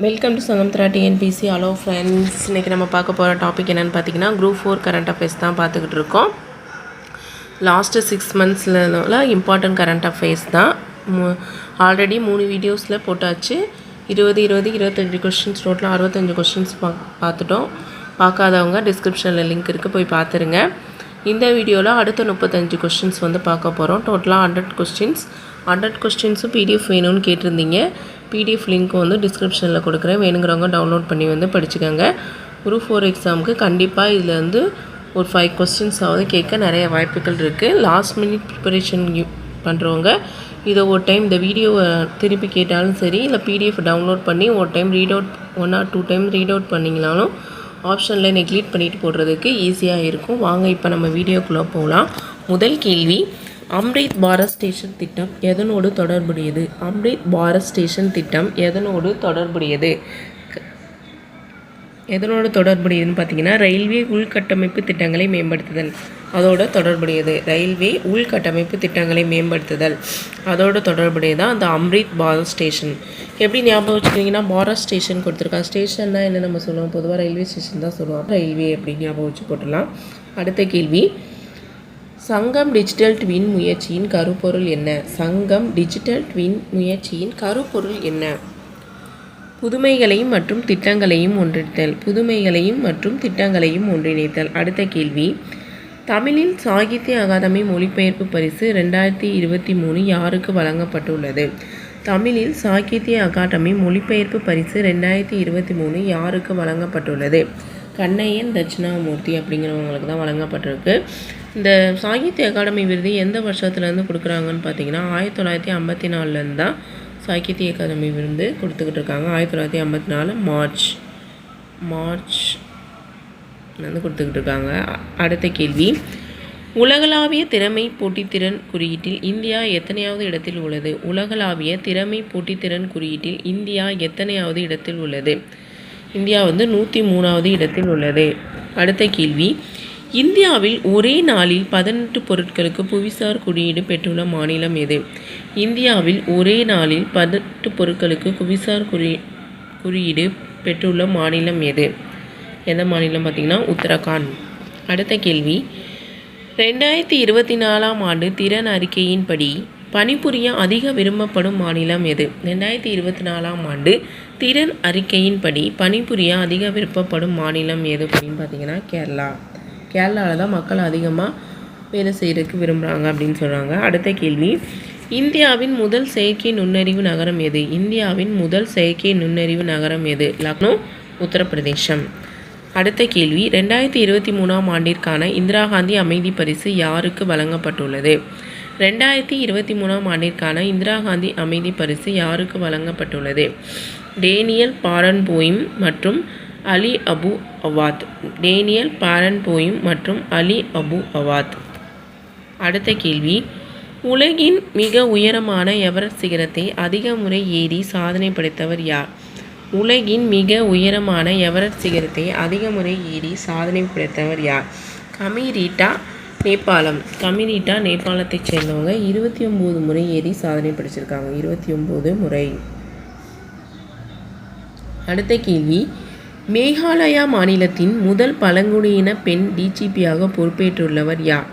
Welcome to Sangamithra TNPSC. Hello friends, இன்றைக்கி நம்ம பார்க்க போகிற டாபிக் என்னென்னு பார்த்தீங்கன்னா குரூப் 4 கரண்ட் அஃபேர்ஸ் தான் பார்த்துக்கிட்டு இருக்கோம். லாஸ்ட்டு 6 மந்த்ஸில் இம்பார்ட்டன்ட் கரண்ட் அஃபேர்ஸ் தான். ஆல்ரெடி 3 வீடியோஸில் போட்டாச்சு. 25 கொஸ்டின்ஸ், டோட்டலாக 65 கொஸ்டின்ஸ் பார்த்துட்டோம். பார்க்காதவங்க டிஸ்கிரிப்ஷனில் லிங்க் இருக்குது, போய் பார்த்துருங்க. இந்த வீடியோவில் அடுத்த 35 கொஸ்டின்ஸ் பார்க்க போகிறோம். டோட்டலாக 100 கொஸ்டின்ஸும் பிடிஎஃப் வேணும்னு கேட்டிருந்தீங்க. பிடிஎஃப் லிங்க் டிஸ்கிரிப்ஷனில் கொடுக்குறேன். வேணுங்கிறவங்க டவுன்லோட் பண்ணி படிச்சுக்கோங்க. குரூப் 4 எக்ஸாமுக்கு கண்டிப்பாக இதில் ஒரு 5 கொஸ்டின்ஸ் கேட்க நிறைய வாய்ப்புகள் இருக்குது. லாஸ்ட் மினிட் ப்ரிப்பரேஷன் பண்ணுறவங்க இதை ஒரு டைம் இந்த வீடியோவை திருப்பி கேட்டாலும் சரி, இல்லை பிடிஎஃப் டவுன்லோட் பண்ணி ஒரு time read out 1 or 2 time read out பண்ணிங்கனாலும் ஆப்ஷனில் நெக்லீட் பண்ணிட்டு போடுறதுக்கு ஈஸியாக இருக்கும். வாங்க இப்போ நம்ம வீடியோக்குள்ளே போகலாம். முதல் கேள்வி, அம்ரித் பாரத் ஸ்டேஷன் திட்டம் எதனோடு தொடர்புடையது? அம்ரித் பாரத் ஸ்டேஷன் திட்டம் எதனோடு தொடர்புடையது? எதனோடு தொடர்புடையதுன்னு பார்த்தீங்கன்னா ரயில்வே உள்கட்டமைப்பு திட்டங்களை மேம்படுத்துதல், அதோட தொடர்புடையது. ரயில்வே உள்கட்டமைப்பு திட்டங்களை மேம்படுத்துதல், அதோட தொடர்புடையதான் அந்த அம்ரித் பாரத் ஸ்டேஷன். எப்படி ஞாபகம் வச்சுக்கிட்டிங்கன்னா பாரத் ஸ்டேஷன் கொடுத்துருக்காங்க. ஸ்டேஷன்னா என்ன நம்ம சொல்லுவோம், பொதுவாக ரயில்வே ஸ்டேஷன் தான் சொல்லுவோம். ரயில்வே அப்படின்னு ஞாபகம் வச்சு போட்டுடலாம். அடுத்த கேள்வி, சங்கம் டிஜிட்டல் ட்வின் முயற்சியின் கருப்பொருள் என்ன? சங்கம் டிஜிட்டல் ட்வின் முயற்சியின் கருப்பொருள் என்ன? புதுமைகளையும் மற்றும் திட்டங்களையும் ஒன்றிணைத்தல். புதுமைகளையும் மற்றும் திட்டங்களையும் ஒன்றிணைத்தல். அடுத்த கேள்வி, தமிழில் சாகித்ய அகாதமி மொழிபெயர்ப்பு பரிசு 2023 யாருக்கு வழங்கப்பட்டுள்ளது? தமிழில் சாகித்ய அகாதமி மொழிபெயர்ப்பு பரிசு 2023 யாருக்கு வழங்கப்பட்டுள்ளது? கண்ணையன் தட்சிணாமூர்த்தி அப்படிங்கிறவங்களுக்கு தான் வழங்கப்பட்டிருக்கு. இந்த சாகித்ய அகாடமி விருது எந்த வருஷத்துலேருந்து கொடுக்குறாங்கன்னு பார்த்தீங்கன்னா 1954 தான் சாகித்ய அகாடமி விருது கொடுத்துக்கிட்டு இருக்காங்க. 1954 மார்ச் கொடுத்துக்கிட்டு இருக்காங்க. அடுத்த கேள்வி, உலகளாவிய திறமை போட்டித்திறன் குறியீட்டில் இந்தியா எத்தனையாவது இடத்தில் உள்ளது? உலகளாவிய திறமை போட்டித்திறன் குறியீட்டில் இந்தியா எத்தனையாவது இடத்தில் உள்ளது? இந்தியா 103வது இடத்தில் உள்ளது. அடுத்த கேள்வி, இந்தியாவில் ஒரே நாளில் 18 பொருட்களுக்கு புவிசார் குறியீடு பெற்றுள்ள மாநிலம் எது? இந்தியாவில் ஒரே நாளில் 18 பொருட்களுக்கு புவிசார் குறியீடு பெற்றுள்ள மாநிலம் எது? எந்த மாநிலம் பார்த்தீங்கன்னா உத்தரகாண்ட். அடுத்த கேள்வி, 2024ஆம் ஆண்டு திறன் அறிக்கையின்படி பணிபுரிய அதிக விரும்பப்படும் மாநிலம் எது? 2024ஆம் ஆண்டு திறன் அறிக்கையின்படி பணிபுரிய அதிக விருப்பப்படும் மாநிலம் எது அப்படின்னு பார்த்தீங்கன்னா கேரளா. கேரளாவில் தான் மக்கள் அதிகமாக வேலை செய்கிறதுக்கு விரும்புகிறாங்க அப்படின்னு சொல்கிறாங்க. அடுத்த கேள்வி, இந்தியாவின் முதல் செயற்கை நுண்ணறிவு நகரம் எது? இந்தியாவின் முதல் செயற்கை நுண்ணறிவு நகரம் எது? லக்னோ, உத்தரப்பிரதேசம். அடுத்த கேள்வி, 2023ஆம் ஆண்டிற்கான இந்திரா காந்தி அமைதி பரிசு யாருக்கு வழங்கப்பட்டுள்ளது? 2023ஆம் ஆண்டிற்கான இந்திரா காந்தி அமைதி பரிசு யாருக்கு வழங்கப்பட்டுள்ளது? டேனியல் பாரன்போயிம் மற்றும் அலி அபு அவாத். டேனியல் பாரன்போயிம் மற்றும் அலி அபு அவாத். அடுத்த கேள்வி, உலகின் மிக உயரமான எவரெஸ்ட் சிகரத்தை அதிக முறை ஏறி சாதனை படைத்தவர் யார்? உலகின் மிக உயரமான எவரெஸ்ட் சிகரத்தை அதிக முறை ஏறி சாதனை படைத்தவர் யார்? கமிரீட்டா, நேபாளம். கமிரீட்டா நேபாளத்தைச் சேர்ந்தவங்க 29 முறை ஏறி சாதனை படைச்சிருக்காங்க. 29 முறை. அடுத்த கேள்வி, மேகாலயா மாநிலத்தின் முதல் பழங்குடியின பெண் டிஜிபியாக பொறுப்பேற்றுள்ளவர் யார்?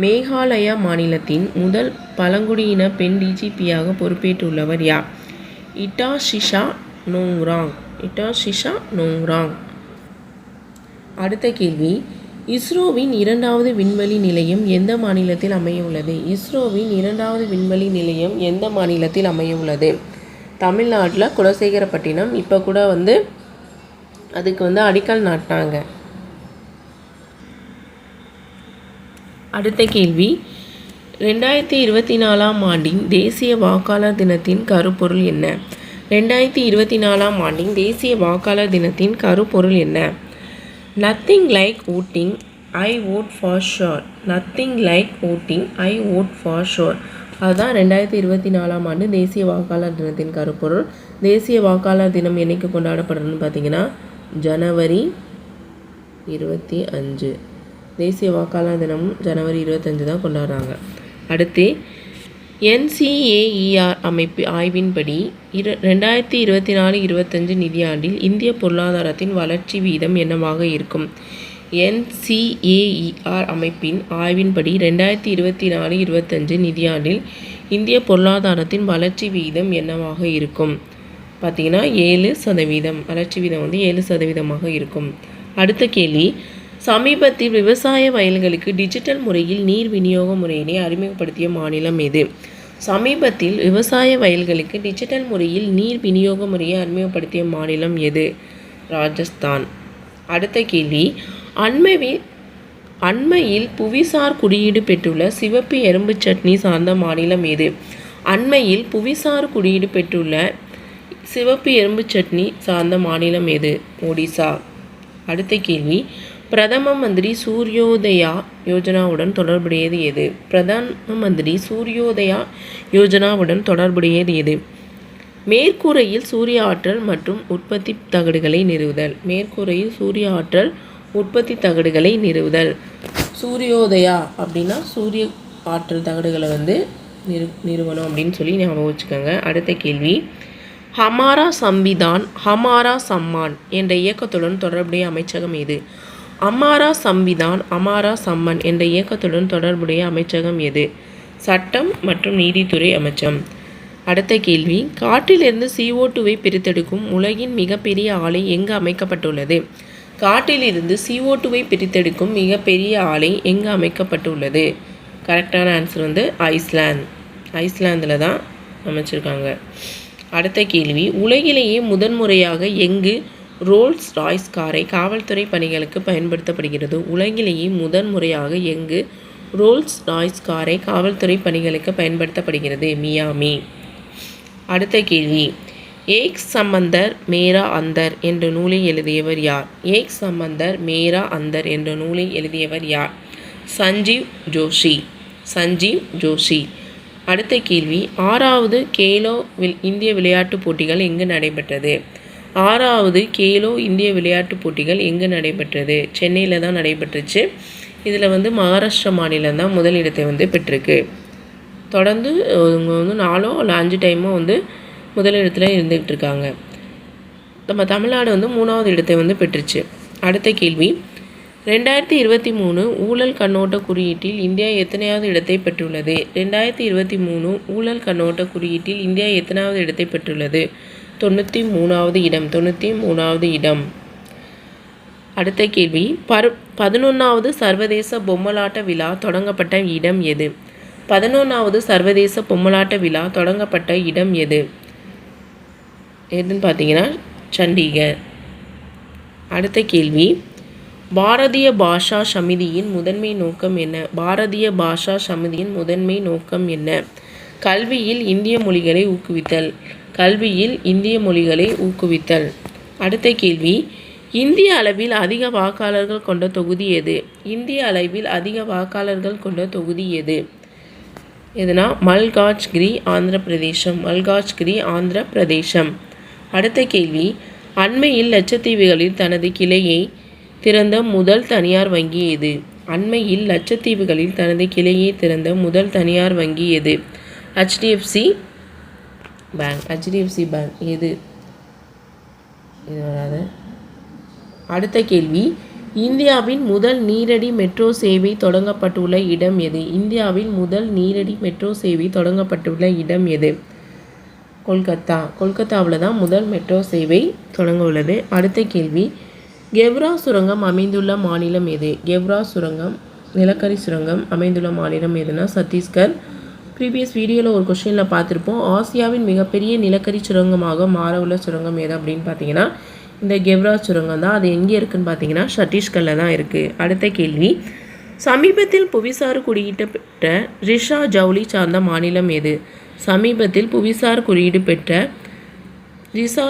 மேகாலயா மாநிலத்தின் முதல் பழங்குடியின பெண் டிஜிபியாக பொறுப்பேற்றுள்ளவர் யார்? இட்டாஷிஷா நோங்ராங். அடுத்த கேள்வி, இஸ்ரோவின் 2வது விண்வெளி நிலையம் எந்த மாநிலத்தில் அமைய உள்ளது? இஸ்ரோவின் 2வது விண்வெளி நிலையம் எந்த மாநிலத்தில் அமைய உள்ளது? தமிழ்நாட்டில் குலசேகரப்பட்டினம். இப்போ கூட அதுக்கு அடிக்கல் நாட்டினாங்க. அடுத்த கேள்வி, 2024ஆம் ஆண்டின் தேசிய வாக்காளர் தினத்தின் கருப்பொருள் என்ன? 2024ஆம் ஆண்டின் தேசிய வாக்காளர் தினத்தின் கருப்பொருள் என்ன? Nothing like voting, I vote for sure. Nothing like voting, I vote for sure. அதுதான் 2024ஆம் ஆண்டு தேசிய வாக்காளர் தினத்தின் கருப்பொருள். தேசிய வாக்காளர் தினம் என்னைக்கு கொண்டாடப்படுறதுன்னு பார்த்தீங்கன்னா ஜனவரி 25. தேசிய வாக்காளர் தினம் ஜனவரி 25 தான் கொண்டாடுறாங்க. அடுத்து NCAER அமைப்பு ஆய்வின்படி 2024-25 நிதியாண்டில் இந்திய பொருளாதாரத்தின் வளர்ச்சி வீதம் என்னவாக இருக்கும்? NCAER அமைப்பின் ஆய்வின்படி 2024-25 நிதியாண்டில் இந்திய பொருளாதாரத்தின் வளர்ச்சி வீதம் என்னவாக இருக்கும்? பார்த்தீங்கன்னா 7%. வளர்ச்சி வீதம் வந்து 7% இருக்கும். அடுத்த கேள்வி, சமீபத்தில் விவசாய வயல்களுக்கு டிஜிட்டல் முறையில் நீர் விநியோக முறையினை அறிமுகப்படுத்திய மாநிலம் எது? சமீபத்தில் விவசாய வயல்களுக்கு டிஜிட்டல் முறையில் நீர் விநியோக முறையை அறிமுகப்படுத்திய மாநிலம் எது? ராஜஸ்தான். அடுத்த கேள்வி, அண்மையில் புவிசார் குறியீடு பெற்றுள்ள சிவப்பு எறும்பு சட்னி சார்ந்த மாநிலம் எது? அண்மையில் புவிசார் குறியீடு பெற்றுள்ள சிவப்பு எறும்பு சட்னி சார்ந்த மாநிலம் எது? ஒடிசா. அடுத்த கேள்வி, பிரதம மந்திரி சூரியோதயா யோஜனாவுடன் தொடர்புடையது எது? பிரதம மந்திரி சூரியோதயா யோஜனாவுடன் தொடர்புடையது எது? மேற்கூரையில் சூரிய ஆற்றல் மற்றும் உற்பத்தி தகடுகளை நிறுவுதல். மேற்கூரையில் சூரிய ஆற்றல் உற்பத்தி தகடுகளை நிறுவுதல். சூரியோதயா அப்படின்னா சூரிய ஆற்றல் தகடுகளை வந்து நிறுவனம் அப்படின்னு சொல்லி ஞாபகம் வச்சுக்கோங்க. அடுத்த கேள்வி, ஹமாரா சம்விதான் ஹமாரா சம்மான் என்ற இயக்கத்துடன் தொடர்புடைய அமைச்சகம் எது? அமாரா சம்விதான் அமாரா சம்மன் என்ற இயக்கத்துடன் தொடர்புடைய அமைச்சகம் எது? சட்டம் மற்றும் நீதித்துறை அமைச்சகம். அடுத்த கேள்வி, காற்றிலிருந்து CO2வை பிரித்தெடுக்கும் உலகின் மிகப்பெரிய ஆலை எங்கு அமைக்கப்பட்டுள்ளது? காற்றிலிருந்து CO2வை பிரித்தெடுக்கும் மிகப்பெரிய ஆலை எங்கு அமைக்கப்பட்டுள்ளது? கரெக்டான ஆன்சர் வந்து ஐஸ்லாந்தில் தான் அமைச்சிருக்காங்க. அடுத்த கேள்வி, உலகிலேயே முதன்முறையாக எங்கு ரோல்ஸ் ராய்ஸ் காரை காவல்துறை பணிகளுக்கு பயன்படுத்தப்படுகிறது? உலகிலேயே முதன்முறையாக எங்கு ரோல்ஸ் ராய்ஸ் காரை காவல்துறை பணிகளுக்கு பயன்படுத்தப்படுகிறது? மியாமி. அடுத்த கேள்வி, ஏக் சம்பந்தர் மேரா அந்தர் என்ற நூலை எழுதியவர் யார்? ஏக் சம்பந்தர் மேரா அந்தர் என்ற நூலை எழுதியவர் யார்? சஞ்சீவ் ஜோஷி. அடுத்த கேள்வி, 6வது கேலோ இந்திய விளையாட்டுப் போட்டிகள் எங்கு நடைபெற்றது? 6வது கேலோ இந்திய விளையாட்டுப் போட்டிகள் எங்கு நடைபெற்றது? சென்னையில் தான் நடைபெற்றுச்சு. இதில் வந்து மகாராஷ்டிரா மாநிலம் தான் முதலிடத்தை வந்து பெற்றிருக்கு. தொடர்ந்து இவங்க வந்து 4 இல்லை 5 டைமோ வந்து முதலிடத்தில் இருந்துகிட்டு இருக்காங்க. நம்ம தமிழ்நாடு வந்து 3வது இடத்தை வந்து பெற்றுச்சு. அடுத்த கேள்வி, 2023 ஊழல் கண்ணோட்ட குறியீட்டில் இந்தியா எத்தனையாவது இடத்தை பெற்றுள்ளது? 2023 ஊழல் கண்ணோட்ட குறியீட்டில் இந்தியா எத்தனாவது இடத்தை பெற்றுள்ளது? 93வது இடம். அடுத்த கேள்வி, 11வது சர்வதேச பொம்மலாட்ட விழா தொடங்கப்பட்ட இடம் எது? 11வது சர்வதேச பொம்மலாட்ட விழா தொடங்கப்பட்ட இடம் எது? எதுன்னு பார்த்தீங்கன்னா சண்டிகர். அடுத்த கேள்வி, பாரதிய பாஷா சமிதியின் முதன்மை நோக்கம் என்ன? பாரதிய பாஷா சமிதியின் முதன்மை நோக்கம் என்ன? கல்வியில் இந்திய மொழிகளை ஊக்குவித்தல். அடுத்த கேள்வி, இந்திய அளவில் அதிக வாக்காளர்கள் கொண்ட தொகுதி எது? இந்திய அளவில் அதிக வாக்காளர்கள் கொண்ட தொகுதி எது? எதுனா மல்காஜ்கிரி ஆந்திர பிரதேசம். அடுத்த கேள்வி, அண்மையில் லட்சத்தீவுகளில் தனது கிளையை திறந்த முதல் தனியார் வங்கி எது? அண்மையில் லட்சத்தீவுகளில் தனது கிளையை திறந்த முதல் தனியார் வங்கி எது? HDFC bank. எது? இது வராது. அடுத்த கேள்வி, இந்தியாவின் முதல் நீரடி மெட்ரோ சேவை தொடங்கப்பட்டுள்ள இடம் எது? இந்தியாவின் முதல் நீரடி மெட்ரோ சேவை தொடங்கப்பட்டுள்ள இடம் எது? கொல்கத்தாவில் தான் முதல் மெட்ரோ சேவை தொடங்க உள்ளது. அடுத்த கேள்வி, கெவ்ரா சுரங்கம் அமைந்துள்ள மாநிலம் எது? நிலக்கரி சுரங்கம் அமைந்துள்ள மாநிலம் எதுனா சத்தீஸ்கர். ப்ரீவியஸ் வீடியோவில் ஒரு கொஸ்டினில் பார்த்துருப்போம், ஆசியாவின் மிகப்பெரிய நிலக்கரி சுரங்கமாக மாற உள்ள சுரங்கம் எது அப்படின்னு பார்த்தீங்கன்னா இந்த கெவ்ரா சுரங்கம் தான். அது எங்கே இருக்குதுன்னு பார்த்தீங்கன்னா சத்தீஸ்கரில் தான் இருக்குது. அடுத்த கேள்வி, சமீபத்தில் புவிசார் குறியீட்டு பெற்ற ரிஷா ஜவுளி சார்ந்த மாநிலம் எது? சமீபத்தில் புவிசார் குறியீடு பெற்ற ரிஷா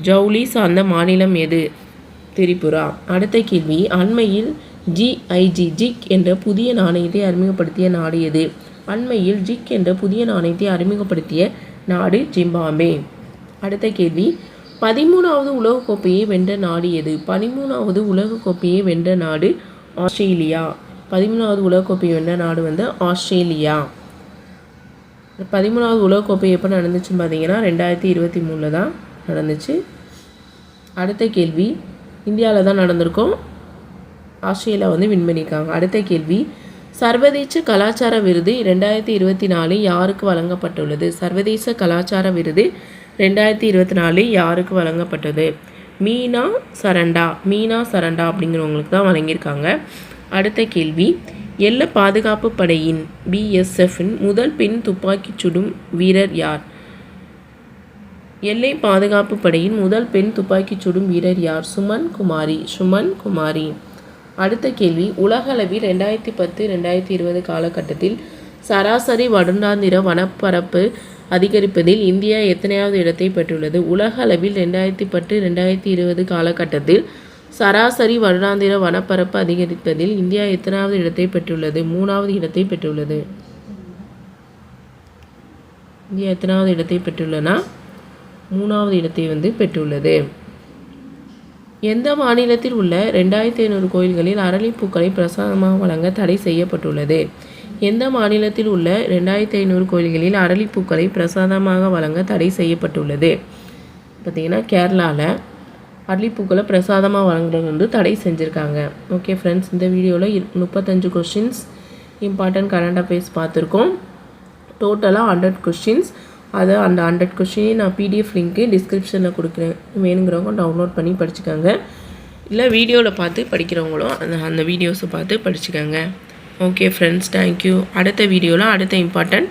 ஜவுளி சார்ந்த மாநிலம் எது? திரிபுரா. அடுத்த கேள்வி, அண்மையில் ஜிக் என்ற புதிய நாணயத்தை அறிமுகப்படுத்திய நாடு எது? அண்மையில் ஜிக் என்ற புதிய நாணயத்தை அறிமுகப்படுத்திய நாடு ஜிம்பாப்வே. அடுத்த கேள்வி, 13வது உலகக்கோப்பையை வென்ற நாடு எது? 13வது உலகக்கோப்பையை வென்ற நாடு ஆஸ்திரேலியா. 13வது உலகக்கோப்பையை வென்ற நாடு வந்து ஆஸ்திரேலியா. 13வது உலகக்கோப்பை எப்போ நடந்துச்சுன்னு பார்த்தீங்கன்னா 2023 தான் நடந்துச்சு. அடுத்த கேள்வி, இந்தியாவில் தான் நடந்திருக்கும், ஆஸ்திரேலியா வந்து வின் பண்ணியிருக்காங்க. அடுத்த கேள்வி, சர்வதேச கலாச்சார விருது 2024 யாருக்கு வழங்கப்பட்டுள்ளது? சர்வதேச கலாச்சார விருது 2024 யாருக்கு வழங்கப்பட்டது? மீனா சரண்டா அப்படிங்கிறவங்களுக்கு தான் வழங்கியிருக்காங்க. அடுத்த கேள்வி, எல்லை பாதுகாப்பு படையின் BSFின் முதல் பெண் துப்பாக்கிச் சுடும் வீரர் யார்? எல்லை பாதுகாப்பு படையின் முதல் பெண் துப்பாக்கிச் சுடும் வீரர் யார்? சுமன் குமாரி. அடுத்த கேள்வி, உலகளவில் 2010-2020 காலகட்டத்தில் சராசரி வருடாந்திர வனப்பரப்பு அதிகரிப்பதில் இந்தியா எத்தனையாவது இடத்தை பெற்றுள்ளது? உலக அளவில் 2010-2020 காலகட்டத்தில் சராசரி வருடாந்திர வனப்பரப்பு அதிகரிப்பதில் இந்தியா எத்தனாவது இடத்தை பெற்றுள்ளது? 3வது இடத்தை பெற்றுள்ளது. இந்தியா எத்தனாவது இடத்தை பெற்றுள்ளனா 3வது இடத்தை வந்து பெற்றுள்ளது. எந்த மாநிலத்தில் உள்ள 2500 கோயில்களில் அரளிப்பூக்களை பிரசாதமாக வழங்க தடை செய்யப்பட்டுள்ளது? எந்த மாநிலத்தில் உள்ள 2500 கோயில்களில் அரளிப்பூக்களை பிரசாதமாக வழங்க தடை செய்யப்பட்டுள்ளது? பார்த்திங்கன்னா கேரளாவில் அரளிப்பூக்களை பிரசாதமாக வழங்குறது வந்து தடை செஞ்சுருக்காங்க. ஓகே ஃப்ரெண்ட்ஸ், இந்த வீடியோவில் 35 கொஸ்டின்ஸ் இம்பார்ட்டன்ட் கரண்ட் அஃபேர்ஸ் பார்த்துருக்கோம். டோட்டலாக 100 கொஸ்டின்ஸ். அதை அந்த 100 கொஸ்டினையும் நான் PDF லிங்க்கு டிஸ்கிரிப்ஷனில் கொடுக்குறேன், வேணுங்கிறவங்க டவுன்லோட் பண்ணி படிச்சுக்கோங்க. இல்லை வீடியோவில் பார்த்து படிக்கிறவங்களும் அந்த வீடியோஸை பார்த்து படிச்சுக்கோங்க. Okay friends, thank you. அடுத்த வீடியோவில் அடுத்த இம்பார்ட்டன்ட்